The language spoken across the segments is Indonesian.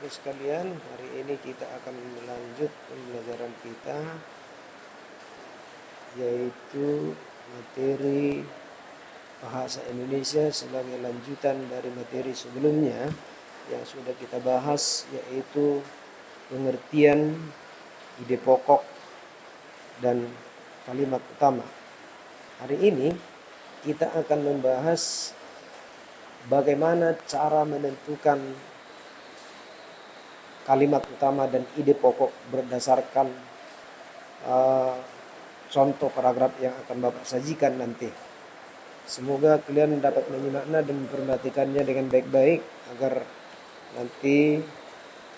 anak-anakku sekalian, hari ini kita akan melanjut pembelajaran kita, yaitu materi bahasa Indonesia sebagai lanjutan dari materi sebelumnya yang sudah kita bahas, yaitu pengertian ide pokok dan kalimat utama. Hari ini kita akan membahas bagaimana cara menentukan kalimat utama dan ide pokok berdasarkan contoh paragraf yang akan Bapak sajikan nanti. Semoga kalian dapat menyimaknya dan memperhatikannya dengan baik-baik agar nanti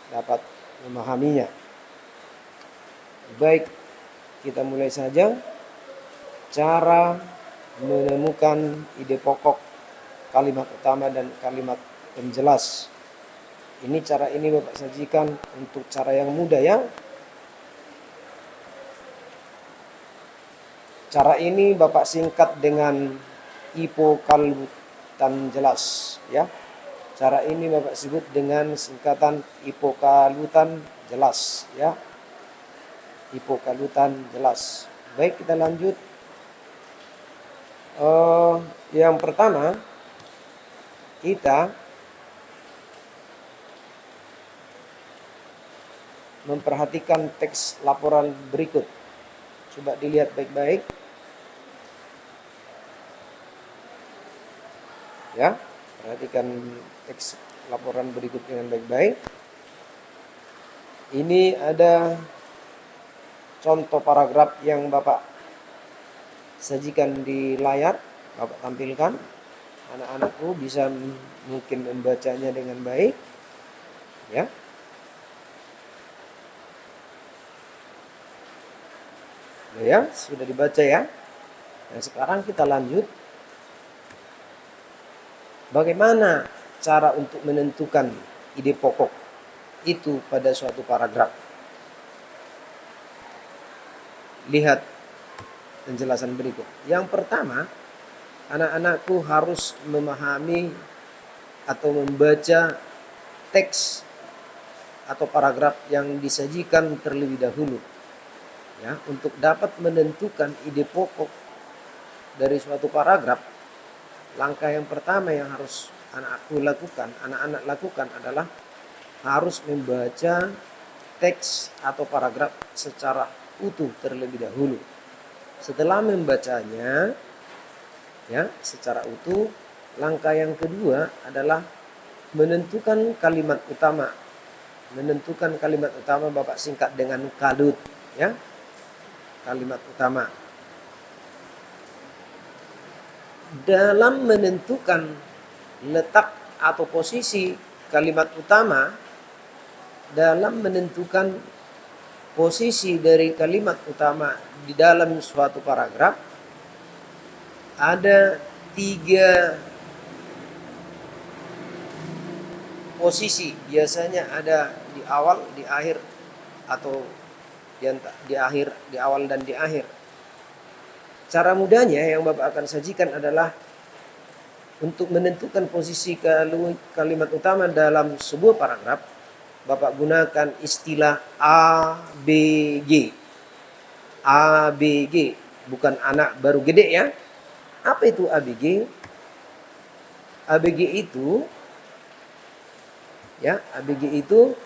dapat memahaminya. Baik, kita mulai saja. Cara menemukan ide pokok kalimat utama dan kalimat penjelas. Ini cara ini Bapak sajikan untuk cara yang mudah ya. Cara ini Bapak singkat dengan hipokalutan jelas ya. Cara ini Bapak sebut dengan singkatan hipokalutan jelas ya. Hipokalutan jelas. Baik, kita lanjut. Yang pertama, kita memperhatikan teks laporan berikut. Coba dilihat baik-baik. Ya, perhatikan teks laporan berikut dengan baik-baik. Ini ada contoh paragraf yang Bapak sajikan di layar, Bapak tampilkan. Anak-anakku bisa mungkin membacanya dengan baik. Ya. Ya, sudah dibaca ya. Nah, sekarang kita lanjut. Bagaimana cara untuk menentukan ide pokok itu pada suatu paragraf? Lihat penjelasan berikut. Yang pertama, anak-anakku harus memahami atau membaca teks atau paragraf yang disajikan terlebih dahulu. Ya, untuk dapat menentukan ide pokok dari suatu paragraf, langkah yang pertama yang harus anak-anak lakukan adalah harus membaca teks atau paragraf secara utuh terlebih dahulu. Setelah membacanya ya secara utuh, langkah yang kedua adalah menentukan kalimat utama. Menentukan kalimat utama Bapak singkat dengan kalut ya. Kalimat utama. Dalam menentukan letak atau posisi kalimat utama, dalam menentukan posisi dari kalimat utama di dalam suatu paragraf, ada 3 posisi. Biasanya ada di awal, di akhir, atau di akhir, di awal dan di akhir. Cara mudahnya yang Bapak akan sajikan adalah untuk menentukan posisi kalimat utama dalam sebuah paragraf, Bapak gunakan istilah ABG. ABG, bukan anak baru gede ya. Apa itu ABG? ABG itu ya, ABG itu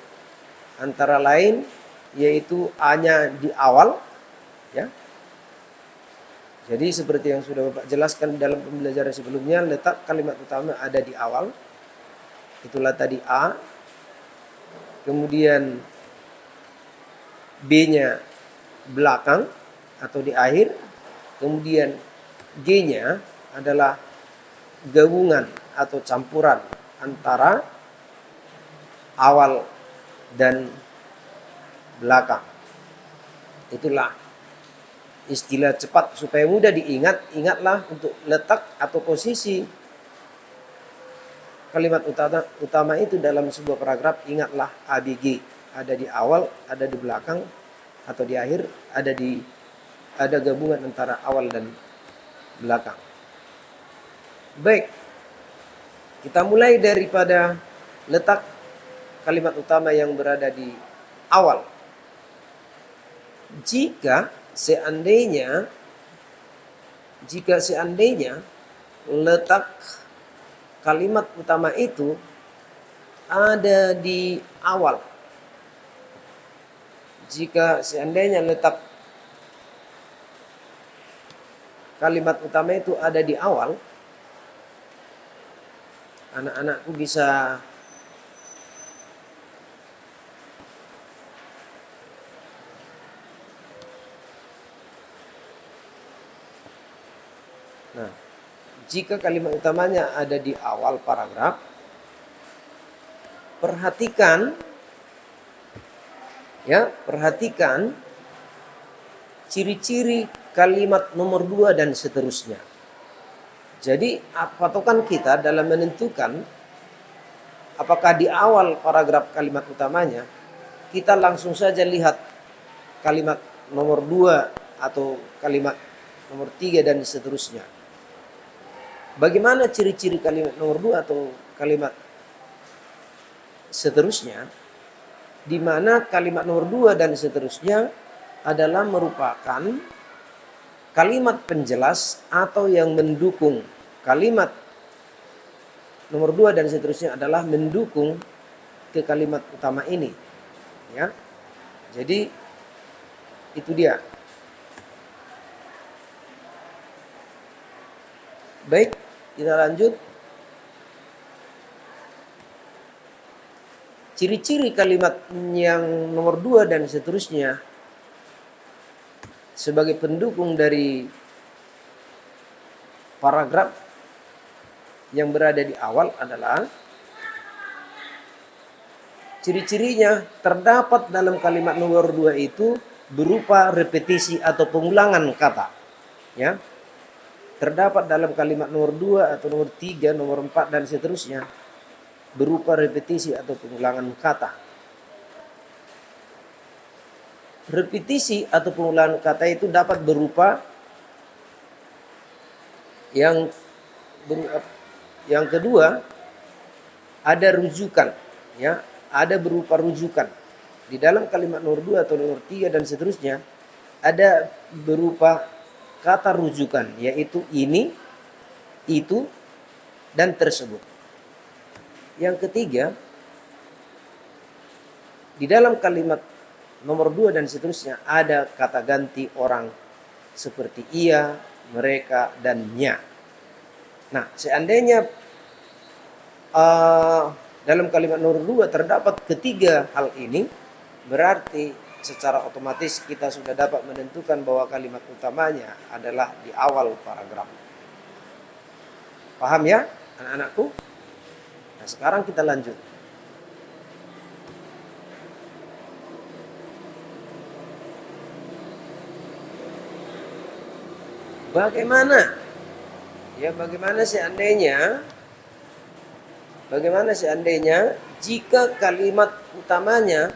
antara lain yaitu A-nya di awal ya. Jadi seperti yang sudah Bapak jelaskan dalam pembelajaran sebelumnya, letak kalimat utama ada di awal. Itulah tadi A. Kemudian B-nya belakang atau di akhir. Kemudian G-nya adalah gabungan atau campuran antara awal dan belakang. Itulah istilah cepat supaya mudah diingat. Ingatlah untuk letak atau posisi kalimat utama itu dalam sebuah paragraf. Ingatlah ABG, ada di awal, ada di belakang, atau di akhir, ada gabungan antara awal dan belakang. Baik, kita mulai daripada letak kalimat utama yang berada di awal. Jika seandainya letak kalimat utama itu ada di awal. Jika seandainya letak kalimat utama itu ada di awal, anak-anakku bisa jika kalimat utamanya ada di awal paragraf, perhatikan ciri-ciri kalimat nomor 2 dan seterusnya. Jadi patokan kita dalam menentukan apakah di awal paragraf kalimat utamanya, kita langsung saja lihat kalimat nomor 2 atau kalimat nomor 3 dan seterusnya. Bagaimana ciri-ciri kalimat nomor 2 atau kalimat seterusnya? Di mana kalimat nomor 2 dan seterusnya adalah merupakan kalimat penjelas atau yang mendukung. Kalimat nomor 2 dan seterusnya adalah mendukung ke kalimat utama ini. Ya. Jadi itu dia. Baik, kita lanjut. Ciri-ciri kalimat yang nomor 2 dan seterusnya sebagai pendukung dari paragraf yang berada di awal adalah ciri-cirinya terdapat dalam kalimat nomor 2 itu berupa repetisi atau pengulangan kata. Ya. Terdapat dalam kalimat nomor 2 atau nomor 3, nomor 4 dan seterusnya berupa repetisi atau pengulangan kata. Repetisi atau pengulangan kata itu dapat berupa yang kedua ada rujukan, ya, ada berupa rujukan. Di dalam kalimat nomor 2 atau nomor 3 dan seterusnya ada berupa kata rujukan, yaitu ini, itu, dan tersebut. Yang ketiga, di dalam kalimat nomor 2 dan seterusnya ada kata ganti orang seperti ia, mereka, dan nya. Nah, seandainya dalam kalimat nomor 2 terdapat ketiga hal ini, berarti secara otomatis kita sudah dapat menentukan bahwa kalimat utamanya adalah di awal paragraf. Paham ya, anak-anakku? Nah, sekarang kita lanjut. Bagaimana seandainya jika kalimat utamanya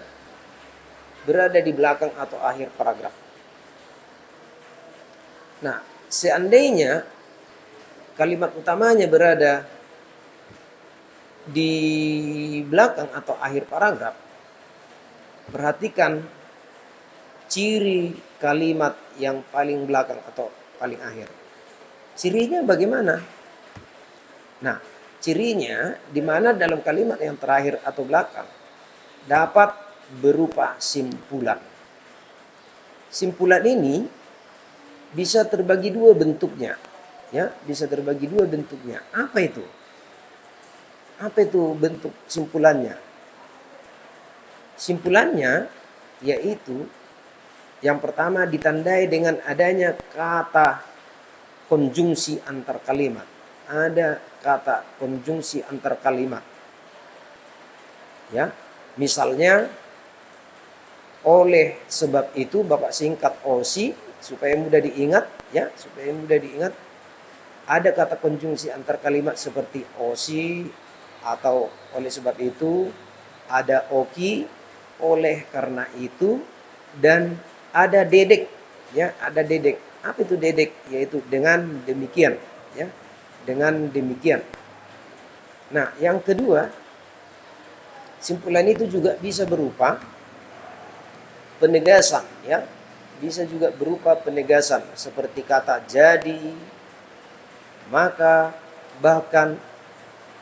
berada di belakang atau akhir paragraf. Nah, seandainya kalimat utamanya berada di belakang atau akhir paragraf, perhatikan ciri kalimat yang paling belakang atau paling akhir. Cirinya bagaimana? Nah, cirinya di mana dalam kalimat yang terakhir atau belakang dapat berupa simpulan. Simpulan ini bisa terbagi dua bentuknya. Ya, bisa terbagi dua bentuknya. Apa itu? Apa itu bentuk simpulannya? Simpulannya yaitu yang pertama ditandai dengan adanya kata konjungsi antar kalimat. Ada kata konjungsi antar kalimat. Ya, misalnya oleh sebab itu Bapak singkat OSI supaya mudah diingat, ya, supaya mudah diingat. Ada kata konjungsi antar kalimat seperti OSI atau oleh sebab itu, ada OKI, oleh karena itu, dan ada dedek, ya, ada dedek. Apa itu dedek? Yaitu dengan demikian, ya, dengan demikian. Nah, yang kedua Simpulan itu juga bisa berupa penegasan, ya. Bisa juga berupa penegasan seperti kata jadi, maka, bahkan,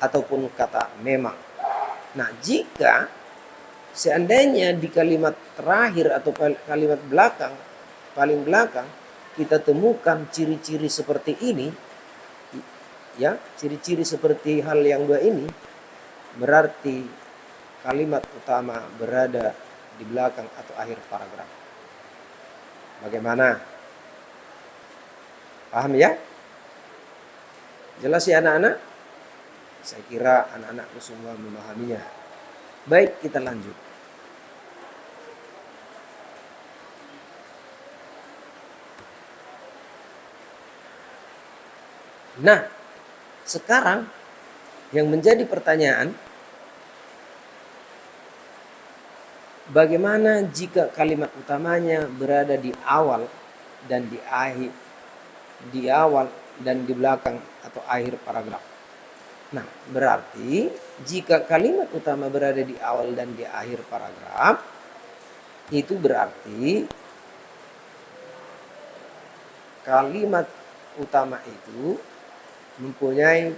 ataupun kata memang. Nah, jika seandainya di kalimat terakhir atau kalimat belakang, paling belakang, kita temukan ciri-ciri seperti ini, ya, ciri-ciri seperti hal yang dua ini, berarti kalimat utama berada di belakang atau akhir paragraf. Bagaimana? Paham ya? Jelas ya anak-anak? Saya kira anak-anakku semua memahaminya. Baik, kita lanjut. Nah, sekarang yang menjadi pertanyaan, bagaimana jika kalimat utamanya berada di awal dan di akhir, di awal dan di belakang atau akhir paragraf? Nah, berarti jika kalimat utama berada di awal dan di akhir paragraf, itu berarti kalimat utama itu mempunyai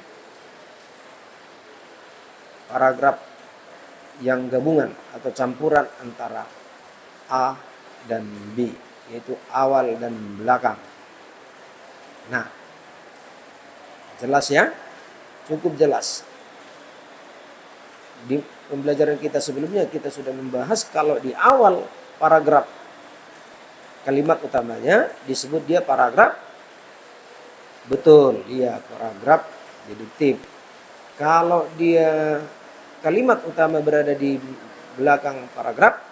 paragraf yang gabungan atau campuran antara A dan B, yaitu awal dan belakang. Nah, jelas ya? Cukup jelas. Di pembelajaran kita sebelumnya kita sudah membahas kalau di awal paragraf kalimat utamanya disebut dia paragraf, betul, iya, paragraf deduktif. Kalau dia kalimat utama berada di belakang paragraf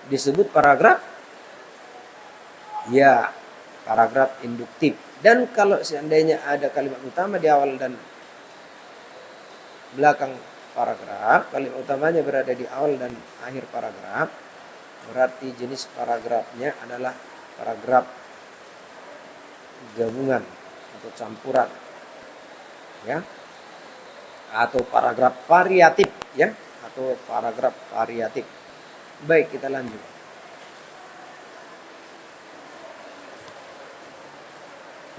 disebut paragraf, ya, paragraf induktif. Dan kalau seandainya ada kalimat utama di awal dan belakang paragraf, kalimat utamanya berada di awal dan akhir paragraf, berarti jenis paragrafnya adalah paragraf gabungan atau campuran, ya, atau paragraf variatif, ya, atau paragraf variatif. Baik, kita lanjut.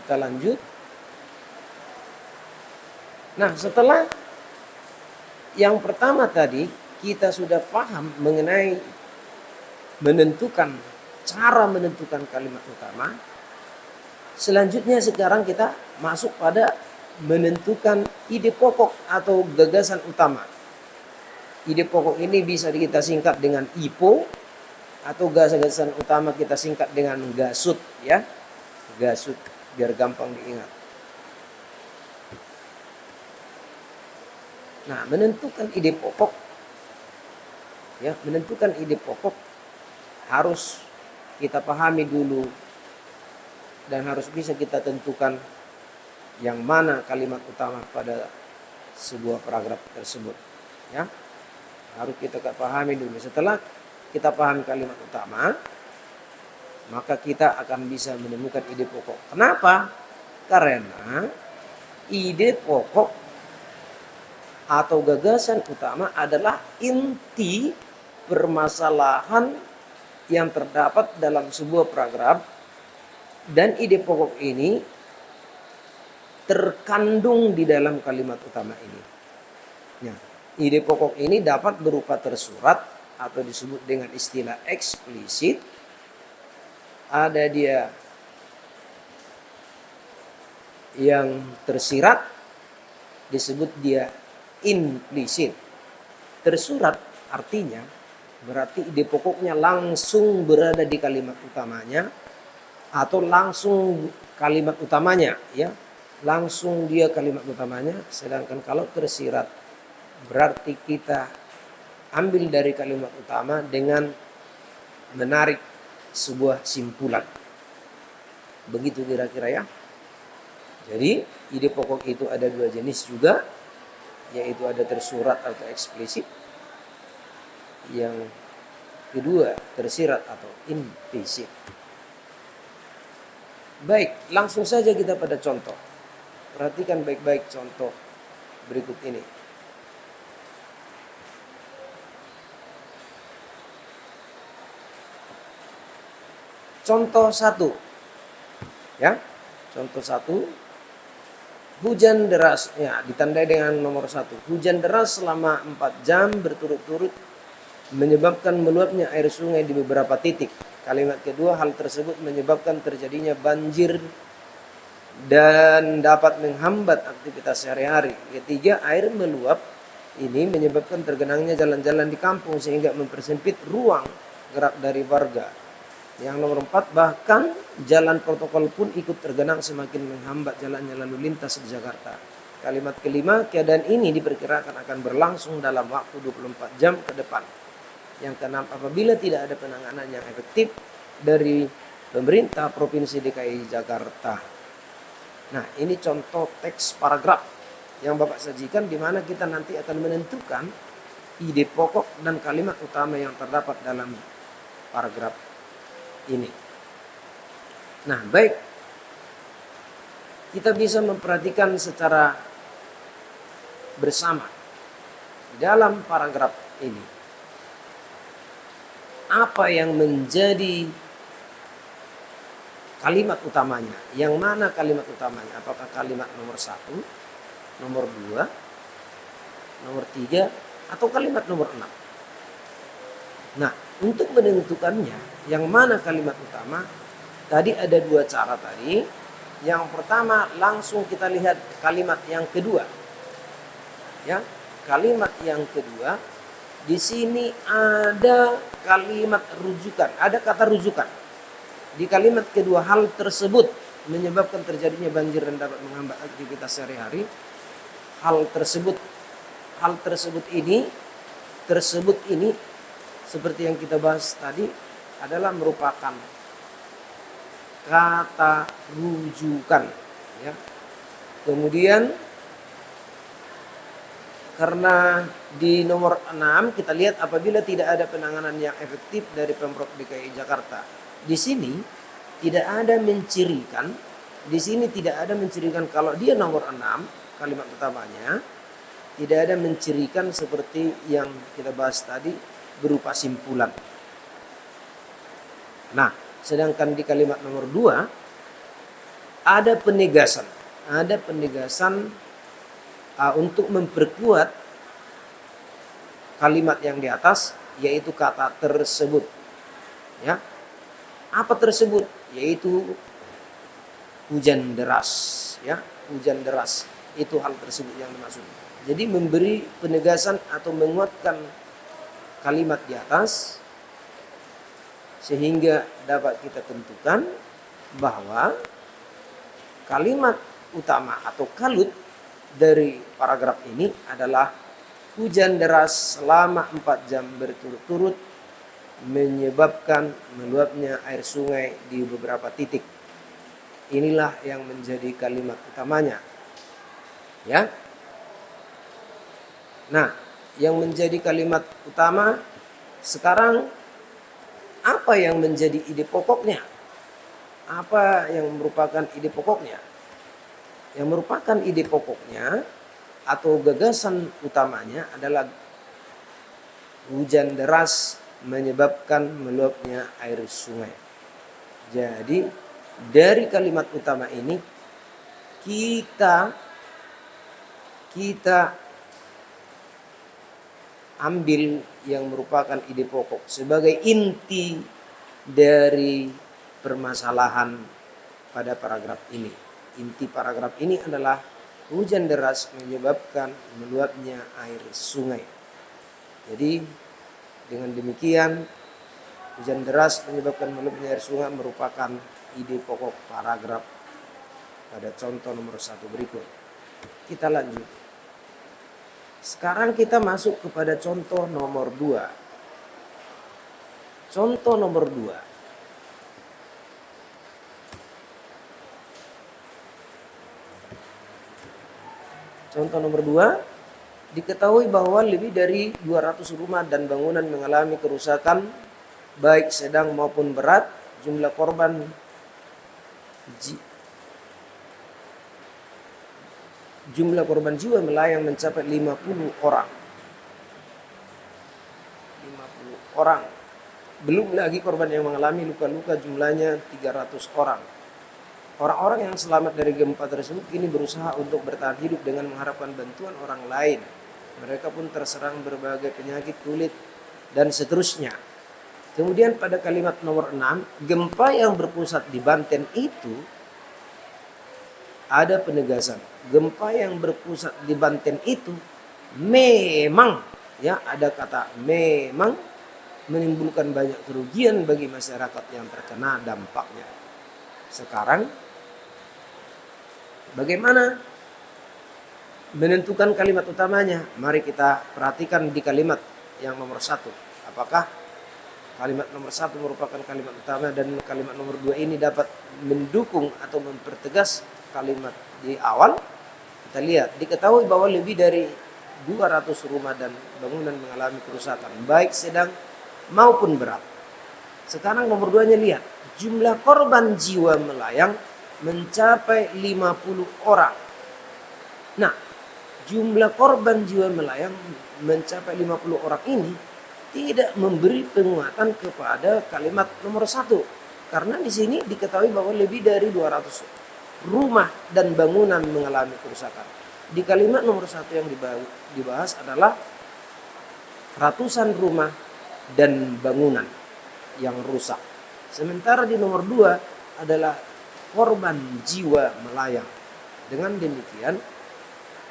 Kita lanjut. Nah, setelah yang pertama tadi kita sudah paham mengenai cara menentukan kalimat utama. Selanjutnya sekarang kita masuk pada menentukan ide pokok atau gagasan utama. Ide pokok ini bisa kita singkat dengan IPO atau gagasan utama kita singkat dengan GASUT, ya. GASUT biar gampang diingat. Nah, menentukan ide pokok, ya, menentukan ide pokok harus kita pahami dulu dan harus bisa kita tentukan yang mana kalimat utama pada sebuah paragraf tersebut, ya. Harus kita pahami dulu. Setelah kita paham kalimat utama, maka kita akan bisa menemukan ide pokok. Kenapa? Karena ide pokok atau gagasan utama adalah inti permasalahan yang terdapat dalam sebuah paragraf, dan ide pokok ini terkandung di dalam kalimat utama ini. Nah, ide pokok ini dapat berupa tersurat atau disebut dengan istilah eksplisit. Ada dia yang tersirat, disebut dia implisit. Tersurat artinya berarti ide pokoknya langsung berada di kalimat utamanya atau langsung kalimat utamanya, ya. Langsung dia kalimat utamanya. Sedangkan kalau tersirat berarti kita ambil dari kalimat utama dengan menarik sebuah simpulan. Begitu kira-kira, ya. Jadi ide pokok itu ada dua jenis juga, yaitu ada tersurat atau eksplisit. Yang kedua tersirat atau implisit. Baik, langsung saja kita pada contoh. Perhatikan baik-baik contoh berikut ini. Contoh satu, ya. Contoh satu, hujan deras, ya, ditandai dengan nomor satu. Hujan deras selama 4 jam berturut-turut menyebabkan meluapnya air sungai di beberapa titik. Kalimat kedua, hal tersebut menyebabkan terjadinya banjir dan dapat menghambat aktivitas sehari-hari. Ketiga, air meluap ini menyebabkan tergenangnya jalan-jalan di kampung sehingga mempersempit ruang gerak dari warga. Yang nomor 4, bahkan jalan protokol pun ikut tergenang semakin menghambat jalannya lalu lintas di Jakarta. Kalimat kelima, keadaan ini diperkirakan akan berlangsung dalam waktu 24 jam ke depan. Yang keenam, apabila tidak ada penanganan yang efektif dari pemerintah Provinsi DKI Jakarta. Nah, ini contoh teks paragraf yang Bapak sajikan, di mana kita nanti akan menentukan ide pokok dan kalimat utama yang terdapat dalam paragraf ini. Nah, baik, kita bisa memperhatikan secara bersama dalam paragraf ini apa yang menjadi kalimat utamanya. Yang mana kalimat utamanya? Apakah kalimat nomor 1, nomor 2, nomor 3, atau kalimat nomor 6? Nah, untuk menentukannya yang mana kalimat utama, tadi ada 2 cara tadi. Yang pertama, langsung kita lihat kalimat yang kedua. Ya, kalimat yang kedua, di sini ada kalimat rujukan, ada kata rujukan. Di kalimat kedua, hal tersebut menyebabkan terjadinya banjir dan dapat menghambat aktivitas sehari-hari. Hal tersebut ini seperti yang kita bahas tadi adalah merupakan kata rujukan, ya. Kemudian karena di nomor 6 kita lihat apabila tidak ada penanganan yang efektif dari Pemprov DKI Jakarta. Di sini tidak ada mencirikan, kalau dia nomor 6 kalimat utamanya tidak ada mencirikan seperti yang kita bahas tadi berupa simpulan. Nah, sedangkan di kalimat nomor 2 ada penegasan untuk memperkuat kalimat yang di atas, yaitu kata tersebut. Ya. Apa tersebut? Yaitu hujan deras, ya. Hujan deras. Itu hal tersebut yang dimaksud. Jadi memberi penegasan atau menguatkan kalimat di atas sehingga dapat kita tentukan bahwa kalimat utama atau kalut dari paragraf ini adalah hujan deras selama 4 jam berturut-turut menyebabkan meluapnya air sungai di beberapa titik. Inilah yang menjadi kalimat utamanya. Ya. Nah, yang menjadi kalimat utama sekarang, apa yang menjadi ide pokoknya? Apa yang merupakan ide pokoknya? Yang merupakan ide pokoknya atau gagasan utamanya adalah hujan deras menyebabkan meluapnya air sungai. Jadi dari kalimat utama ini kita ambil yang merupakan ide pokok sebagai inti dari permasalahan pada paragraf ini. Inti paragraf ini adalah hujan deras menyebabkan meluapnya air sungai. Jadi dengan demikian, hujan deras menyebabkan meluapnya air sungai merupakan ide pokok paragraf pada contoh nomor 1 berikut. Kita lanjut. Sekarang kita masuk kepada contoh nomor 2. Contoh nomor 2. Contoh nomor 2, diketahui bahwa lebih dari 200 rumah dan bangunan mengalami kerusakan baik sedang maupun berat. Jumlah korban jiwa melayang mencapai 50 orang. 50 orang. Belum lagi korban yang mengalami luka-luka jumlahnya 300 orang. Orang-orang yang selamat dari gempa tersebut kini berusaha untuk bertahan hidup dengan mengharapkan bantuan orang lain. Mereka pun terserang berbagai penyakit kulit dan seterusnya. Kemudian pada kalimat nomor 6, gempa yang berpusat di Banten itu ada penegasan. Gempa yang berpusat di Banten itu memang, ya ada kata memang, menimbulkan banyak kerugian bagi masyarakat yang terkena dampaknya. Sekarang bagaimana menentukan kalimat utamanya? Mari kita perhatikan di kalimat yang nomor 1. Apakah kalimat nomor 1 merupakan kalimat utama dan kalimat nomor 2 ini dapat mendukung atau mempertegas kalimat di awal? Kita lihat, diketahui bahwa lebih dari 200 rumah dan bangunan mengalami kerusakan, baik sedang maupun berat. Sekarang nomor 2-nya lihat, jumlah korban jiwa melayang mencapai 50 orang. Nah, jumlah korban jiwa melayang mencapai 50 orang ini tidak memberi penguatan kepada kalimat nomor 1. Karena di sini diketahui bahwa lebih dari 200 rumah dan bangunan mengalami kerusakan. Di kalimat nomor 1 yang dibahas adalah ratusan rumah dan bangunan yang rusak. Sementara di nomor 2 adalah korban jiwa melayang. Dengan demikian,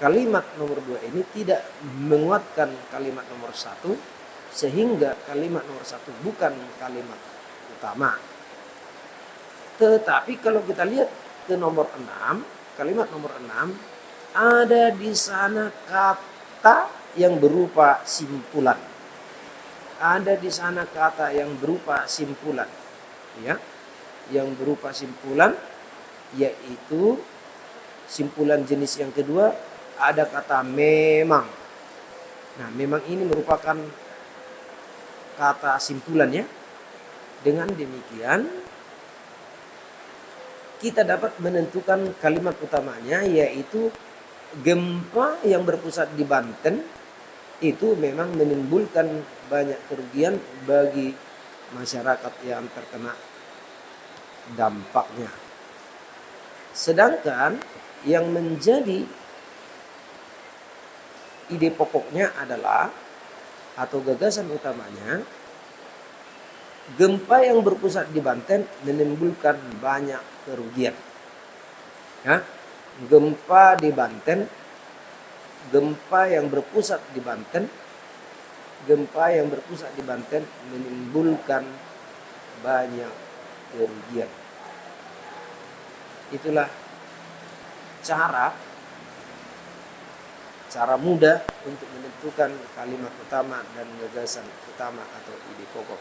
kalimat nomor 2 ini tidak menguatkan kalimat nomor 1, sehingga kalimat nomor 1 bukan kalimat utama. Tetapi kalau kita lihat ke nomor 6, kalimat nomor 6, ada di sana kata yang berupa simpulan. Ada di sana kata yang berupa simpulan. Ya, yang berupa simpulan, yaitu simpulan jenis yang kedua, ada kata memang. Nah, memang ini merupakan kata simpulan, ya. Dengan demikian kita dapat menentukan kalimat utamanya, yaitu gempa yang berpusat di Banten itu memang menimbulkan banyak kerugian bagi masyarakat yang terkena dampaknya. Sedangkan yang menjadi ide pokoknya adalah, atau gagasan utamanya, gempa yang berpusat di Banten menimbulkan banyak kerugian. Ya, gempa di Banten, gempa yang berpusat di Banten, gempa yang berpusat di Banten menimbulkan banyak kerugian. Itulah cara mudah untuk menentukan kalimat utama dan gagasan utama atau ide pokok.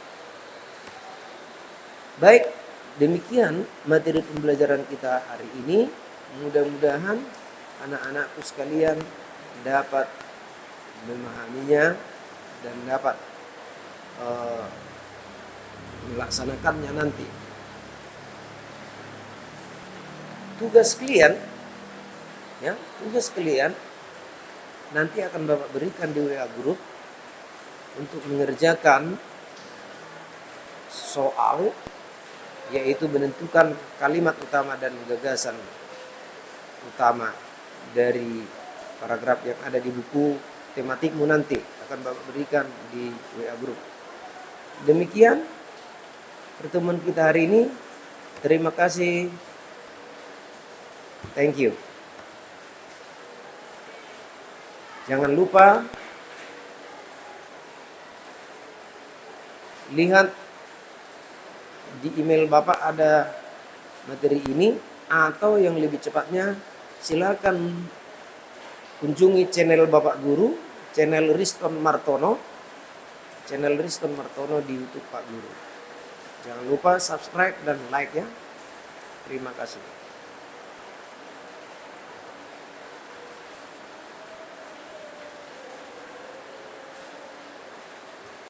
Baik, demikian materi pembelajaran kita hari ini. Mudah-mudahan anak-anakku sekalian dapat memahaminya dan dapat melaksanakannya nanti. Tugas kalian nanti akan Bapak berikan di WA Group untuk mengerjakan soal, yaitu menentukan kalimat utama dan gagasan utama dari paragraf yang ada di buku tematikmu, nanti akan Bapak berikan di WA Group. Demikian pertemuan kita hari ini. Terima kasih. Thank you. Jangan lupa lihat di email Bapak ada materi ini, atau yang lebih cepatnya silakan kunjungi channel Bapak Guru, channel Riston Martono di YouTube Pak Guru. Jangan lupa subscribe dan like, ya. Terima kasih.